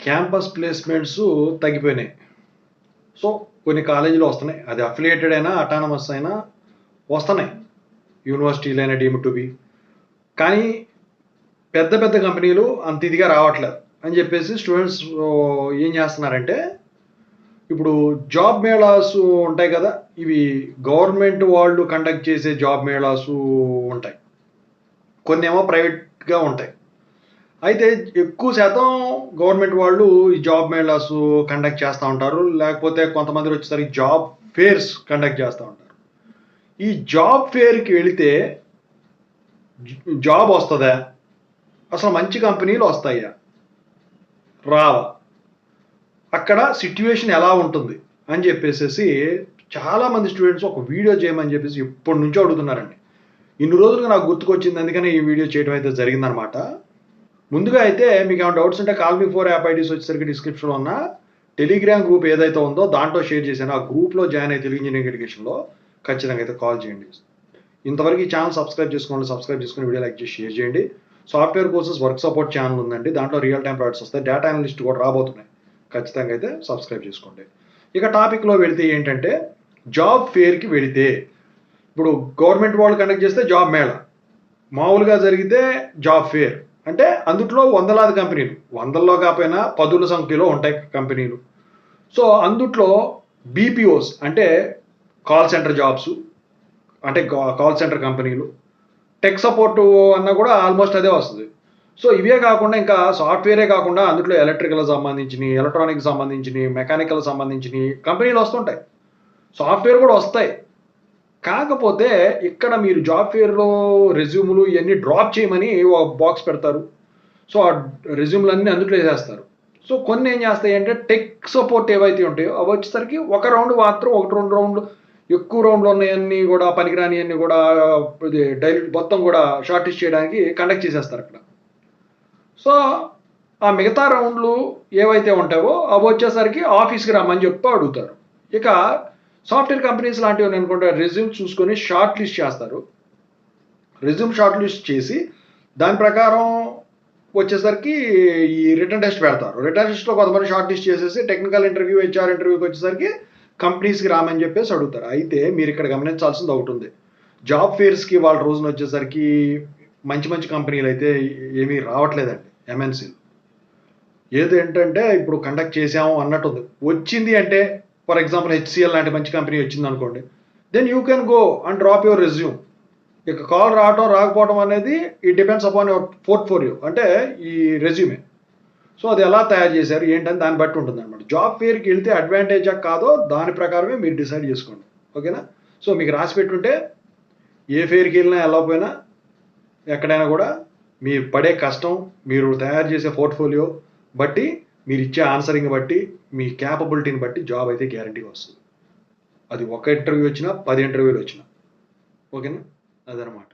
Campus placements తగ్గిపోయినాయి. So కొన్ని కాలేజీలు వస్తున్నాయి, అది అఫిలియేటెడ్ అయినా అటానమస్ అయినా వస్తున్నాయి, యూనివర్సిటీలు అయినా డీమ్ టు బి. కానీ పెద్ద పెద్ద కంపెనీలు అంత ఇదిగా రావట్లేదు అని చెప్పేసి స్టూడెంట్స్ ఏం చేస్తున్నారంటే, ఇప్పుడు జాబ్ మేళాస్ ఉంటాయి కదా, ఇవి గవర్నమెంట్ వాళ్ళు కండక్ట్ చేసే జాబ్ మేళాస్ ఉంటాయి, కొన్ని ఏమో ప్రైవేట్గా ఉంటాయి. అయితే ఎక్కువ శాతం గవర్నమెంట్ వాళ్ళు ఈ జాబ్ మేళాస్ కండక్ట్ చేస్తూ ఉంటారు, లేకపోతే కొంతమంది వచ్చేసరికి జాబ్ ఫేర్స్ కండక్ట్ చేస్తూ ఉంటారు. ఈ జాబ్ ఫేర్కి వెళితే జాబ్ వస్తుందా, అసలు మంచి కంపెనీలు వస్తాయా, రావా, అక్కడ సిట్యుయేషన్ ఎలా ఉంటుంది అని చెప్పేసి చాలామంది స్టూడెంట్స్ ఒక వీడియో చేయమని చెప్పేసి ఇప్పటి నుంచో అడుగుతున్నారండి. ఇన్ని రోజులుగా నాకు గుర్తుకొచ్చింది, అందుకనే ఈ వీడియో చేయడం అయితే జరిగిందనమాట. ముందుగా అయితే మీకు ఏమైనా డౌట్స్ ఉంటే కాల్ మీ 4 యాప్ ఐడీస్ వచ్చేసరికి డిస్క్రిప్షన్లో ఉన్న టెలిగ్రామ్ గ్రూప్ ఏదైతే ఉందో దాంట్లో షేర్ చేశాను. ఆ గ్రూప్లో జాయిన్ అయితే తెలుగు ఇంజనీరింగ్ ఎడ్యుకేషన్లో ఖచ్చితంగా అయితే కాల్ చేయండి. ఇంతవరకు ఈ ఛానల్ సబ్స్క్రైబ్ చేసుకుని వీడియో లైక్ చేసి షేర్ చేయండి. Software courses work support channel ఉందండి, దాంట్లో రియల్ టైం ప్రాజెక్ట్స్ వస్తాయి, డేటా అనలిస్ట్ కూడా రాబోతున్నాయి, ఖచ్చితంగా అయితే సబ్స్క్రైబ్ చేసుకోండి. ఇక టాపిక్లో వెళితే ఏంటంటే, జాబ్ ఫేర్కి వెళితే ఇప్పుడు గవర్నమెంట్ వాళ్ళు కండక్ట్ చేస్తే జాబ్ మేళా, మామూలుగా జరిగితే జాబ్ ఫేర్. అంటే అందుట్లో వందలాది కంపెనీలు, వందల్లో కాకపోయినా పదుల సంఖ్యలో ఉంటాయి కంపెనీలు. సో అందుట్లో బీపీఓస్ అంటే కాల్ సెంటర్ జాబ్స్, అంటే కాల్ సెంటర్ కంపెనీలు, టెక్ సపోర్ట్ అన్నా కూడా ఆల్మోస్ట్ అదే వస్తుంది. సో ఇవే కాకుండా ఇంకా సాఫ్ట్వేరే కాకుండా అందులో ఎలక్ట్రికల్ సంబంధించినవి, ఎలక్ట్రానిక్స్ సంబంధించినవి, మెకానికల్ సంబంధించినవి కంపెనీలు వస్తుంటాయి, సాఫ్ట్వేర్ కూడా వస్తాయి. కాకపోతే ఇక్కడ మీరు జాబ్ ఫేర్లో రెజ్యూములు ఇవన్నీ డ్రాప్ చేయమని ఒక బాక్స్ పెడతారు. సో ఆ రెజ్యూమ్లు అన్నీ అందులో వేసేస్తారు. సో కొన్ని ఏం చేస్తాయి అంటే, టెక్ సపోర్ట్ ఏవైతే ఉంటాయో అవి వచ్చేసరికి ఒక రౌండ్ మాత్రం, 1-2 రౌండ్లు, ఎక్కువ రౌండ్లు ఉన్నాయన్నీ కూడా పనికిరాని అన్నీ కూడా ఇది డైలీ మొత్తం కూడా షార్ట్ లిస్ట్ చేయడానికి కండక్ట్ చేసేస్తారు అక్కడ. సో ఆ మిగతా రౌండ్లు ఏవైతే ఉంటాయో అవి వచ్చేసరికి ఆఫీస్కి రమ్మని చెప్పి అడుగుతారు. ఇక సాఫ్ట్వేర్ కంపెనీస్ లాంటివి అనుకుంటే రెజ్యూమ్ చూసుకొని షార్ట్ లిస్ట్ చేస్తారు. రెజ్యూమ్ షార్ట్ లిస్ట్ చేసి దాని ప్రకారం వచ్చేసరికి ఈ రిటర్న్ టెస్ట్ పెడతారు. రిటర్న్ టెస్ట్లో కొంతమంది షార్ట్ లిస్ట్ చేసేసి టెక్నికల్ ఇంటర్వ్యూ, హెచ్ఆర్ ఇంటర్వ్యూకి వచ్చేసరికి కంపెనీస్కి రామని చెప్పేసి అడుగుతారు. అయితే మీరు ఇక్కడ గమనించాల్సింది ఒకటి ఉంది, జాబ్ ఫేర్స్కి వాళ్ళ రోజున వచ్చేసరికి మంచి మంచి కంపెనీలు అయితే ఏమీ రావట్లేదండి. ఎంఎన్సీలు ఏది ఏంటంటే ఇప్పుడు కండక్ట్ చేసాము అన్నట్టుంది. వచ్చింది అంటే ఫర్ ఎగ్జాంపుల్ హెచ్సిఎల్ లాంటి మంచి కంపెనీ వచ్చింది అనుకోండి, then you can go and drop your resume. ఇక కాల్ రావటం రాకపోవడం అనేది it depends upon your portfolio, అంటే ఈ రెజ్యూమే. సో అది ఎలా తయారు చేశారు ఏంటని దాన్ని బట్టి ఉంటుంది అనమాట. జాబ్ ఫేర్కి వెళ్తే అడ్వాంటేజా కాదో దాని ప్రకారమే మీరు డిసైడ్ చేసుకోండి, ఓకేనా. సో మీకు రాసి పెట్టుంటే ఏ ఫేర్కి వెళ్ళినా వెళ్ళకపోయినా ఎక్కడైనా కూడా మీరు పడే కష్టం, మీరు తయారు చేసే పోర్ట్ఫోలియో బట్టి, మీరు ఇచ్చే ఆన్సరింగ్ బట్టి, మీ క్యాపబిలిటీని బట్టి జాబ్ అయితే గ్యారంటీగా వస్తుంది. అది ఒక ఇంటర్వ్యూ వచ్చినా 10 ఇంటర్వ్యూలు వచ్చినా, ఓకేనా, అదనమాట.